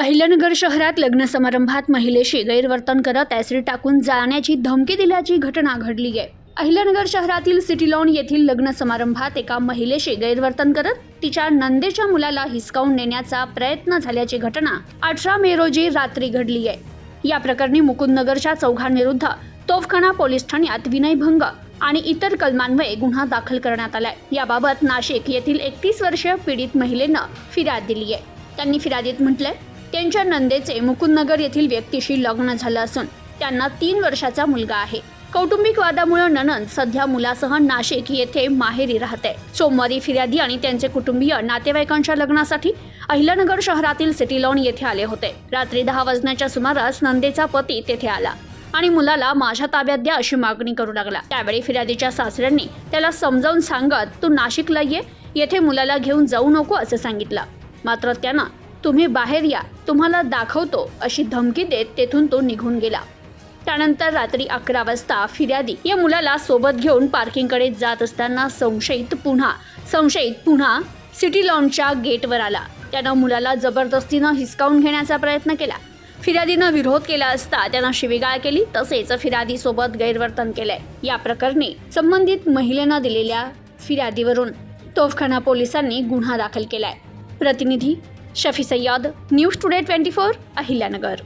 अहिल्यानगर शहरात लग्न समारंभात महिलेशी गैरवर्तन करत ॲसिड टाकून जाळण्याची धमकी दिल्याची घटना घडली आहे। अहिल्यानगर शहरातील सिटी लॉन येथील लग्न समारंभात एका महिलेशी गैरवर्तन करत तिच्या नंदेच्या मुलाला हिसकावून नेण्याचा प्रयत्न झाल्याची घटना 18 मे रोजी रात्री घडली आहे। या प्रकरणी मुकुंदनगरच्या चौघांविरुद्ध तोफखाना पोलीस ठाण्यात विनयभंग आणि इतर कलमान्वये गुन्हा दाखल करण्यात आलाय। याबाबत नाशिक येथील 31 वर्षीय पीडित महिलेनं फिर्याद दिली आहे। त्यांनी फिर्यादीत म्हटलंय, त्यांच्या नंदेचे मुकुंदनगर येथील व्यक्तीशी लग्न झालं असून त्यांना 3 वर्षाचा मुलगा आहे। कौटुंबिक वादामुळे नणंद सध्या मुलासह नाशिक येथे माहेरी राहते। सोमवारी फिर्यादी आणि त्यांचे कुटुंबीय नातेवाईकांच्या लग्नासाठी अहिल्यानगर शहरातील सिटी लॉन येथे आले होते। रात्री 10 वाजण्याच्या सुमारास नंदेचा पती तेथे आला आणि मुलाला माझ्या ताब्यात द्या अशी मागणी करू लागला। त्यावेळी फिर्यादीच्या सासऱ्यांनी त्याला समजावून सांगत तू नाशिकला ये, येथे मुलाला घेऊन जाऊ नको असं सांगितलं। मात्र त्यानं तुम्ही बाहेर या, तुम्हाला दाखवतो अशी धमकी देत तेथून तो निघून गेला। त्यानंतर रात्री 11 वाजता फिर्यादी या मुलाला सोबत घेऊन पार्किंगकडे जात असताना संशयित पुन्हा सिटी लॉनच्या गेटवर आला। त्यानं मुलाला जबरदस्तीनं हिसकावून घेण्याचा प्रयत्न केला। फिर्यादीनं विरोध केला असता त्यानं शिवीगाळ केली, तसेच फिर्यादी सोबत गैरवर्तन केले। या प्रकरणी संबंधित महिलेनं दिलेल्या फिर्यादीवरून तोफखाना पोलिसांनी गुन्हा दाखल केलाय। प्रतिनिधी शफी सय्यद, न्यूज टुडे 24, अहिल्यानगर।